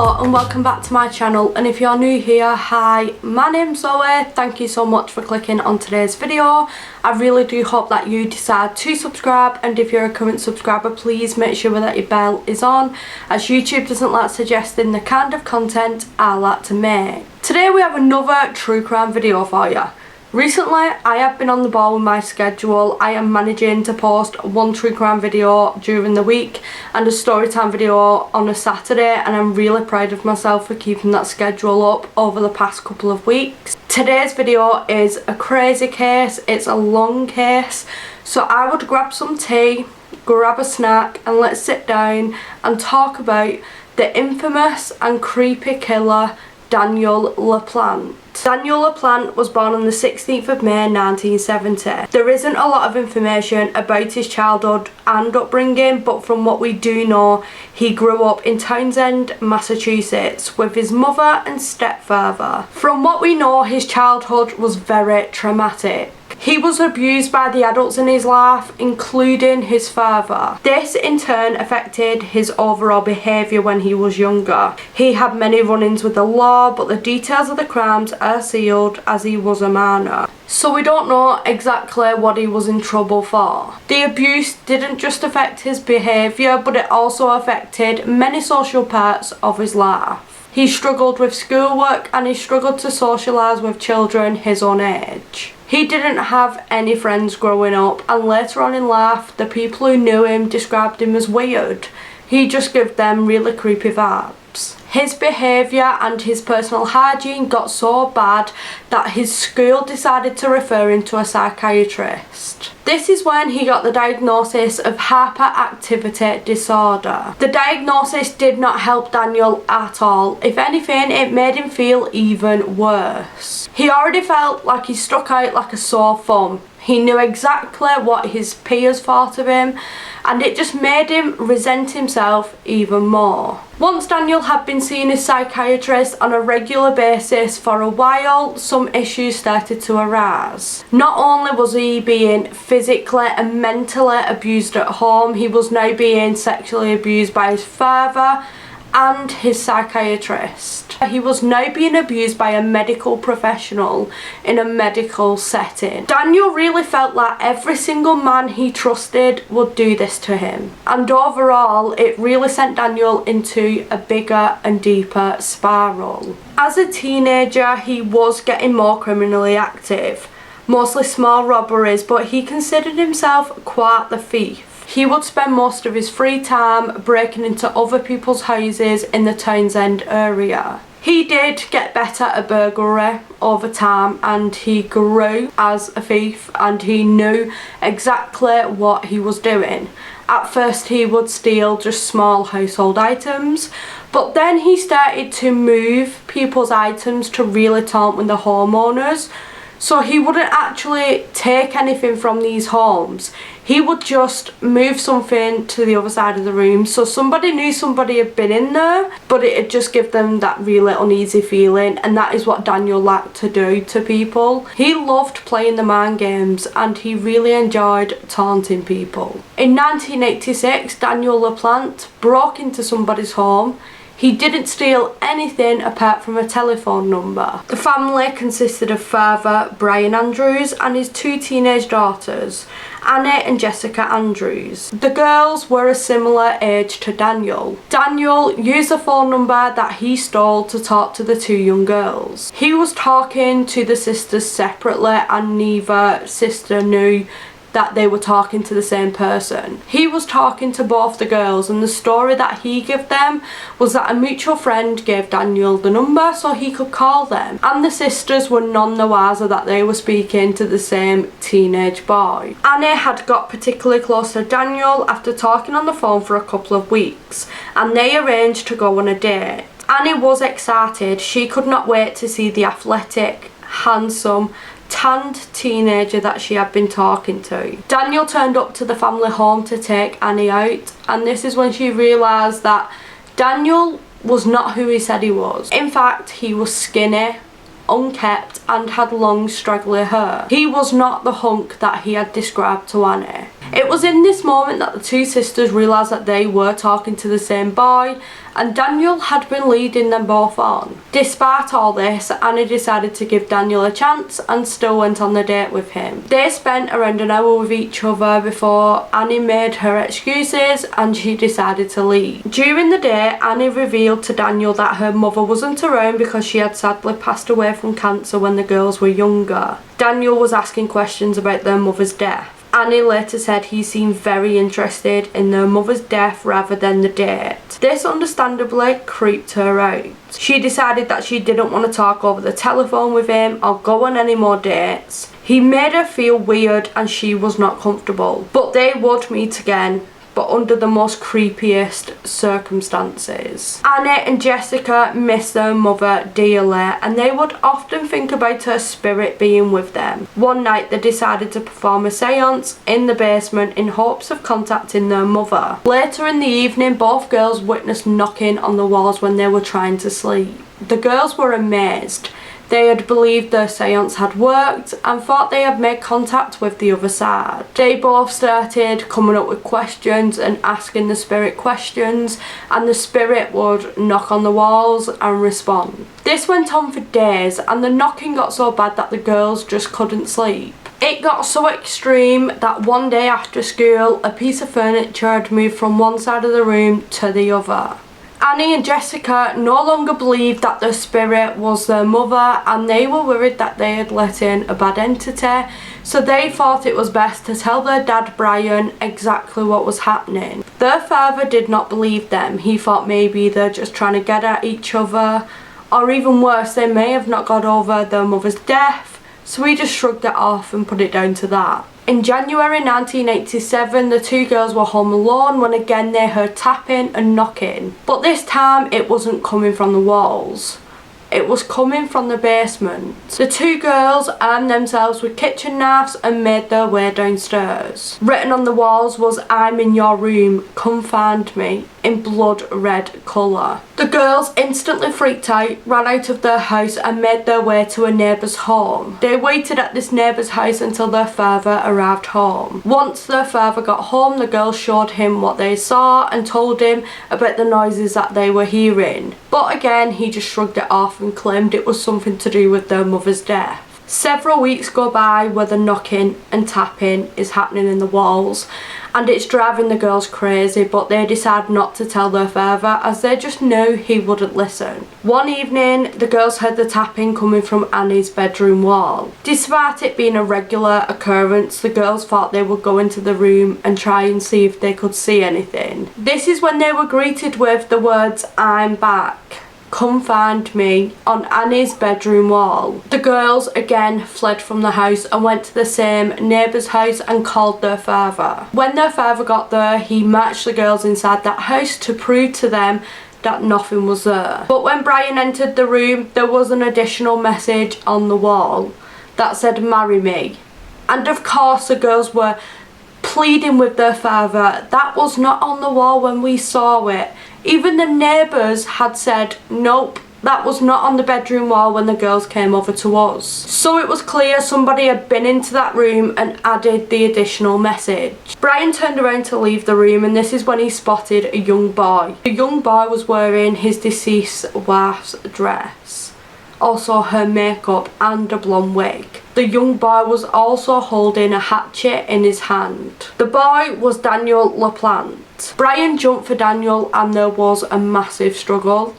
Hello and welcome back to my channel, and if you're new here, hi, my name's Zoe. Thank you so much for clicking on today's video. I really do hope that you decide to subscribe, and if you're a current subscriber, please make sure that your bell is on, as YouTube doesn't like suggesting the kind of content I like to make. Today we have another true crime video for you. Recently, I have been on the ball with my schedule. I am managing to post one true crime video during the week and a storytime video on a Saturday, and I'm really proud of myself for keeping that schedule up over the past couple of weeks. Today's video is a crazy case. It's a long case, so I would grab some tea, grab a snack, and let's sit down and talk about the infamous and creepy killer Daniel Laplante. Daniel Laplante was born on the 16th of May 1970. There isn't a lot of information about his childhood and upbringing, but from what we do know, he grew up in Townsend, Massachusetts with his mother and stepfather. From what we know, his childhood was very traumatic. He was abused by the adults in his life, including his father. This in turn affected his overall behaviour when he was younger. He had many run-ins with the law, but the details of the crimes are sealed as he was a minor. So we don't know exactly what he was in trouble for. The abuse didn't just affect his behaviour, but it also affected many social parts of his life. He struggled with schoolwork and he struggled to socialise with children his own age. He didn't have any friends growing up, and later on in life, the people who knew him described him as weird. He just gave them really creepy vibes. His behaviour and his personal hygiene got so bad that his school decided to refer him to a psychiatrist. This is when he got the diagnosis of hyperactivity disorder. The diagnosis did not help Daniel at all. If anything, it made him feel even worse. He already felt like he stuck out like a sore thumb. He knew exactly what his peers thought of him, and it just made him resent himself even more. Once Daniel had been seeing his psychiatrist on a regular basis for a while, some issues started to arise. Not only was he being physically and mentally abused at home, he was now being sexually abused by his father and his psychiatrist. He was now being abused by a medical professional in a medical setting. Daniel really felt like every single man he trusted would do this to him, and overall it really sent Daniel into a bigger and deeper spiral. As a teenager, he was getting more criminally active, mostly small robberies, but he considered himself quite the thief. He would spend most of his free time breaking into other people's houses in the Townsend area. He did get better at burglary over time, and he grew as a thief, and he knew exactly what he was doing. At first he would steal just small household items, but then he started to move people's items to really taunt with the homeowners. So he wouldn't actually take anything from these homes. He would just move something to the other side of the room, so somebody knew somebody had been in there, but it'd just give them that really uneasy feeling, and that is what Daniel liked to do to people. He loved playing the mind games, and he really enjoyed taunting people. In 1986, Daniel Laplante broke into somebody's home. He didn't steal anything apart from a telephone number. The family consisted of father Brian Andrews and his two teenage daughters, Annie and Jessica Andrews. The girls were a similar age to Daniel. Daniel used the phone number that he stole to talk to the two young girls. He was talking to the sisters separately, and neither sister knew that they were talking to the same person. He was talking to both the girls, and the story that he gave them was that a mutual friend gave Daniel the number so he could call them, and the sisters were none the wiser that they were speaking to the same teenage boy. Annie had got particularly close to Daniel after talking on the phone for a couple of weeks, and they arranged to go on a date. Annie was excited. She could not wait to see the athletic, handsome, tanned teenager that she had been talking to. Daniel turned up to the family home to take Annie out, and this is when she realised that Daniel was not who he said he was. In fact, he was skinny, unkempt, and had long straggly hair. He was not the hunk that he had described to Annie. It was in this moment that the two sisters realised that they were talking to the same boy, and Daniel had been leading them both on. Despite all this, Annie decided to give Daniel a chance and still went on the date with him. They spent around an hour with each other before Annie made her excuses and she decided to leave. During the day, Annie revealed to Daniel that her mother wasn't around because she had sadly passed away from cancer when the girls were younger. Daniel was asking questions about their mother's death. Annie later said he seemed very interested in their mother's death rather than the date. This understandably creeped her out. She decided that she didn't want to talk over the telephone with him or go on any more dates. He made her feel weird and she was not comfortable. But they would meet again, but under the most creepiest circumstances. Annie and Jessica missed their mother dearly and they would often think about her spirit being with them. One night they decided to perform a seance in the basement in hopes of contacting their mother. Later in the evening, both girls witnessed knocking on the walls when they were trying to sleep. The girls were amazed. They had believed their seance had worked and thought they had made contact with the other side. They both started coming up with questions and asking the spirit questions, and the spirit would knock on the walls and respond. This went on for days and the knocking got so bad that the girls just couldn't sleep. It got so extreme that one day after school, a piece of furniture had moved from one side of the room to the other. Annie and Jessica no longer believed that the spirit was their mother and they were worried that they had let in a bad entity, so they thought it was best to tell their dad Brian exactly what was happening. Their father did not believe them. He thought maybe they're just trying to get at each other, or even worse, they may have not got over their mother's death, so he just shrugged it off and put it down to that. In January 1987, the two girls were home alone when again they heard tapping and knocking. But this time it wasn't coming from the walls. It was coming from the basement. The two girls armed themselves with kitchen knives and made their way downstairs. Written on the walls was "I'm in your room, come find me," in blood red colour. The girls instantly freaked out, ran out of their house and made their way to a neighbour's home. They waited at this neighbour's house until their father arrived home. Once their father got home, the girls showed him what they saw and told him about the noises that they were hearing. But again, he just shrugged it off and claimed it was something to do with their mother's death. Several weeks go by where the knocking and tapping is happening in the walls and it's driving the girls crazy, but they decide not to tell their father as they just knew he wouldn't listen. One evening, the girls heard the tapping coming from Annie's bedroom wall. Despite it being a regular occurrence, the girls thought they would go into the room and try and see if they could see anything. This is when they were greeted with the words "I'm back, come find me" on Annie's bedroom wall. The girls again fled from the house and went to the same neighbour's house and called their father. When their father got there, he marched the girls inside that house to prove to them that nothing was there. But when Brian entered the room, there was an additional message on the wall that said "marry me." And of course the girls were pleading with their father, "That was not on the wall when we saw it." Even the neighbours had said, "Nope, that was not on the bedroom wall when the girls came over to us." So it was clear somebody had been into that room and added the additional message. Brian turned around to leave the room and this is when he spotted a young boy. The young boy was wearing his deceased wife's dress, also her makeup and a blonde wig. The young boy was also holding a hatchet in his hand. The boy was Daniel Laplante. Brian jumped for Daniel and there was a massive struggle,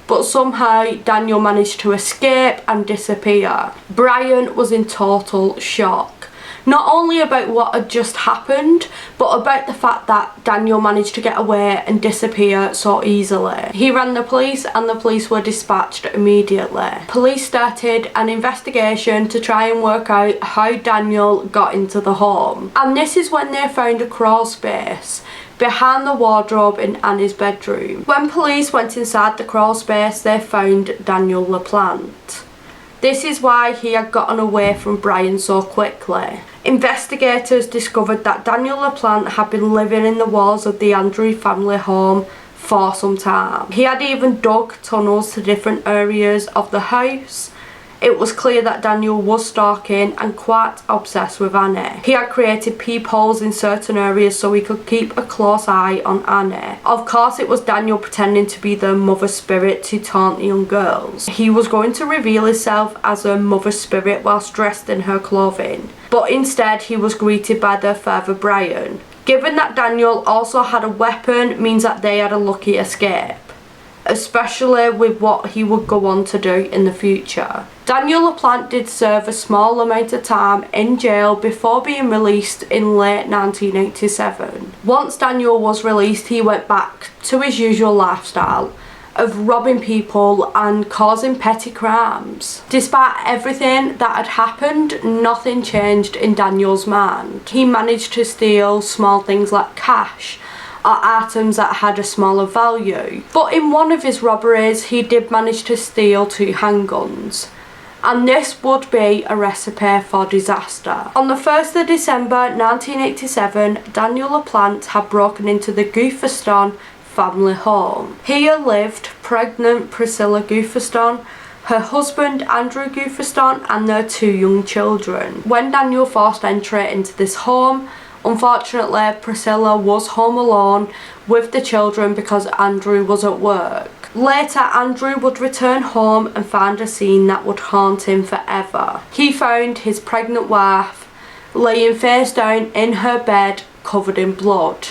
but somehow Daniel managed to escape and disappear. Brian was in total shock, not only about what had just happened, but about the fact that Daniel managed to get away and disappear so easily. He rang the police and the police were dispatched immediately. Police started an investigation to try and work out how Daniel got into the home. And this is when they found a crawl space behind the wardrobe in Annie's bedroom. When police went inside the crawl space, they found Daniel Laplante. This is why he had gotten away from Brian so quickly. Investigators discovered that Daniel Laplante had been living in the walls of the Andrew family home for some time. He had even dug tunnels to different areas of the house. It was clear that Daniel was stalking and quite obsessed with Annie. He had created peepholes in certain areas so he could keep a close eye on Annie. Of course, it was Daniel pretending to be the mother spirit to taunt the young girls. He was going to reveal himself as a mother spirit whilst dressed in her clothing, but instead he was greeted by their father Brian. Given that Daniel also had a weapon means that they had a lucky escape, especially with what he would go on to do in the future. Daniel Laplante did serve a small amount of time in jail before being released in late 1987. Once Daniel was released, he went back to his usual lifestyle of robbing people and causing petty crimes. Despite everything that had happened, nothing changed in Daniel's mind. He managed to steal small things like cash or items that had a smaller value. But in one of his robberies, he did manage to steal 2 handguns. And this would be a recipe for disaster. On the 1st of December 1987, Daniel Laplante had broken into the Gooferston family home. Here lived pregnant Priscilla Gooferston, her husband Andrew Gooferston, and their 2 young children. When Daniel forced entry into this home, unfortunately Priscilla was home alone with the children because Andrew was at work. Later, Andrew would return home and find a scene that would haunt him forever. He found his pregnant wife laying face down in her bed covered in blood,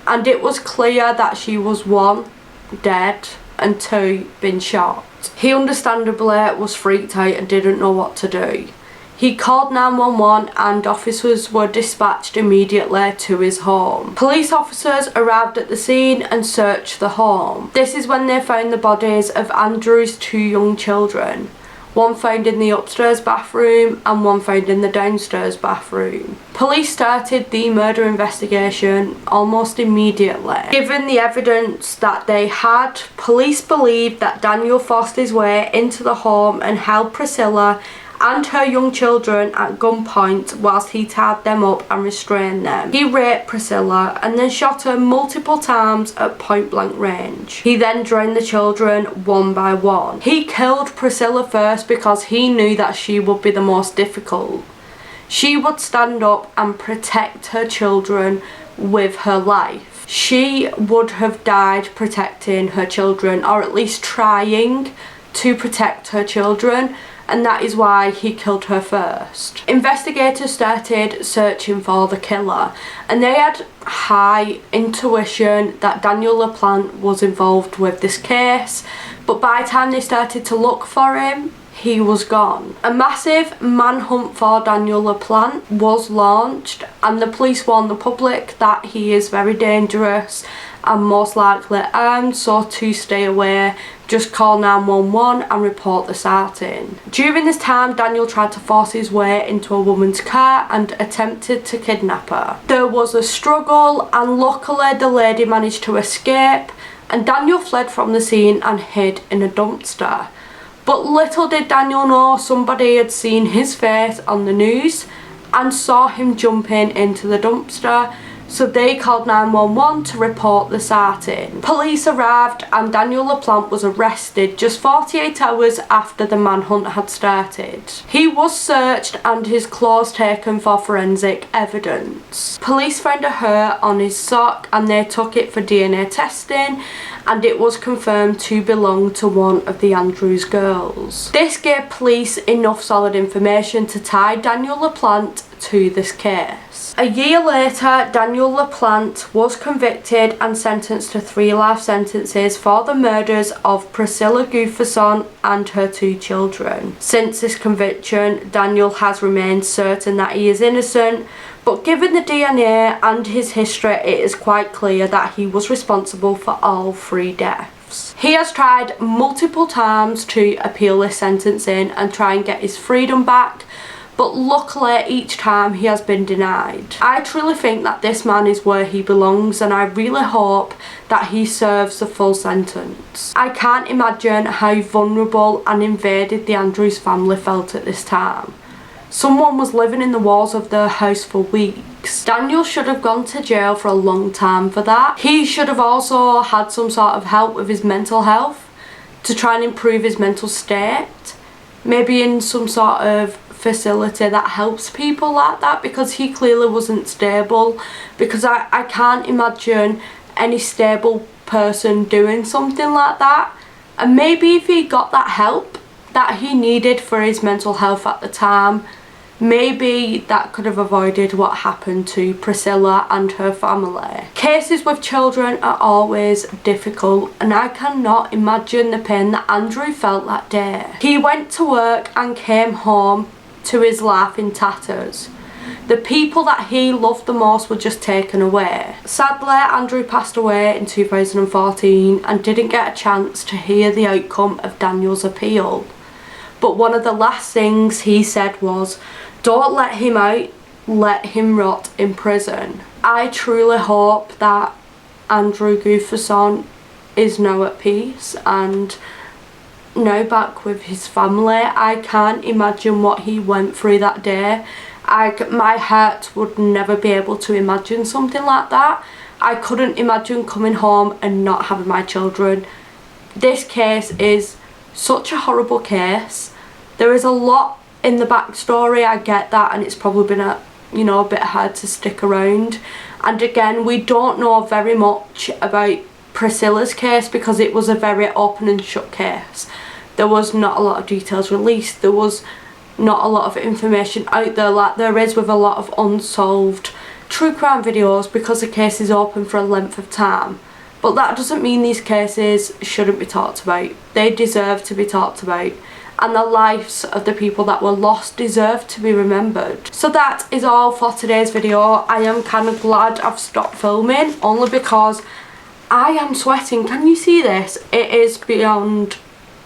and it was clear that she was 1, dead, and 2, been shot. He understandably was freaked out and didn't know what to do. He called 911 and officers were dispatched immediately to his home. Police officers arrived at the scene and searched the home. This is when they found the bodies of Andrew's 2 young children. One found in the upstairs bathroom and one found in the downstairs bathroom. Police started the murder investigation almost immediately. Given the evidence that they had, police believed that Daniel forced his way into the home and held Priscilla and her young children at gunpoint whilst he tied them up and restrained them. He raped Priscilla and then shot her multiple times at point blank range. He then drained the children one by one. He killed Priscilla first because he knew that she would be the most difficult. She would stand up and protect her children with her life. She would have died protecting her children, or at least trying to protect her children, and that is why he killed her first. Investigators started searching for the killer, and they had high intuition that Daniel Laplante was involved with this case, but by the time they started to look for him, he was gone. A massive manhunt for Daniel Laplante was launched, and the police warned the public that he is very dangerous and most likely armed, so to stay away, just call 911 and report the sighting. During this time, Daniel tried to force his way into a woman's car and attempted to kidnap her. There was a struggle and luckily the lady managed to escape, and Daniel fled from the scene and hid in a dumpster. But little did Daniel know somebody had seen his face on the news and saw him jumping into the dumpster, so they called 911 to report the sighting. Police arrived and Daniel Laplante was arrested just 48 hours after the manhunt had started. He was searched and his clothes taken for forensic evidence. Police found a hair on his sock and they took it for DNA testing, and it was confirmed to belong to one of the Andrews girls. This gave police enough solid information to tie Daniel Laplante to this case. A year later, Daniel Laplante was convicted and sentenced to 3 life sentences for the murders of Priscilla Gooferston and her 2 children. Since this conviction, Daniel has remained certain that he is innocent, but given the DNA and his history, it is quite clear that he was responsible for all 3 deaths. He has tried multiple times to appeal this sentencing and try and get his freedom back, but luckily each time he has been denied. I truly think that this man is where he belongs, and I really hope that he serves the full sentence. I can't imagine how vulnerable and invaded the Andrews family felt at this time. Someone was living in the walls of their house for weeks. Daniel should have gone to jail for a long time for that. He should have also had some sort of help with his mental health to try and improve his mental state. maybe in some sort of facility that helps people like that, because he clearly wasn't stable, because I can't imagine any stable person doing something like that. And maybe if he got that help that he needed for his mental health at the time, maybe that could have avoided what happened to Priscilla and her family. Cases with children are always difficult, and I cannot imagine the pain that Andrew felt that day. He went to work and came home to his life in tatters. The people that he loved the most were just taken away. Sadly, Andrew passed away in 2014 and didn't get a chance to hear the outcome of Daniel's appeal. But one of the last things he said was, "Don't let him out, let him rot in prison." I truly hope that Andrew Gustafson is now at peace and now back with his family. I can't imagine what he went through that day. My heart would never be able to imagine something like that. I couldn't imagine coming home and not having my children. This case is such a horrible case. There is a lot in the backstory, I get that, and it's probably been a bit hard to stick around. And again, we don't know very much about Priscilla's case because it was a very open and shut case. There was not a lot of details released. There was not a lot of information out there like there is with a lot of unsolved true crime videos, because the case is open for a length of time. But that doesn't mean these cases shouldn't be talked about. They deserve to be talked about, and the lives of the people that were lost deserve to be remembered. So that is all for today's video. I am kind of glad I've stopped filming, only because I am sweating. Can you see this? It is beyond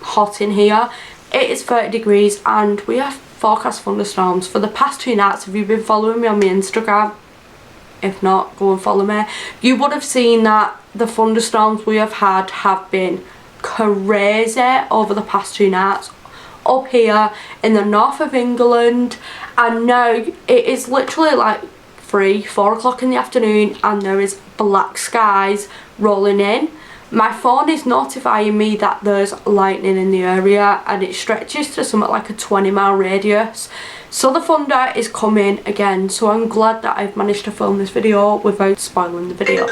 hot in here. It is 30 degrees and we have forecast thunderstorms for the past 2 nights. If you've been following me on my Instagram, if not, go and follow me, you would have seen that the thunderstorms we have had have been crazy over the past 2 nights up here in the north of England. And now it is literally like 3-4 o'clock in the afternoon and there is black skies rolling in. My phone is notifying me that there's lightning in the area, and it stretches to something like a 20-mile radius. So the thunder is coming again, so I'm glad that I've managed to film this video without spoiling the video.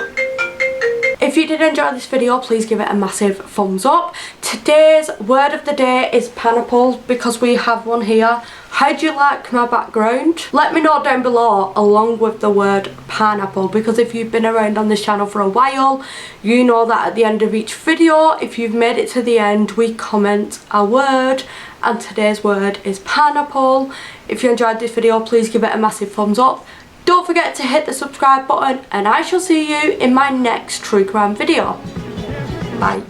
If you did enjoy this video, please give it a massive thumbs up. Today's word of the day is pineapple, because we have one here. How do you like my background? Let me know down below along with the word pineapple, because if you've been around on this channel for a while, you know that at the end of each video, if you've made it to the end, we comment a word, and today's word is pineapple. If you enjoyed this video, please give it a massive thumbs up. Don't forget to hit the subscribe button, and I shall see you in my next true crime video. Bye.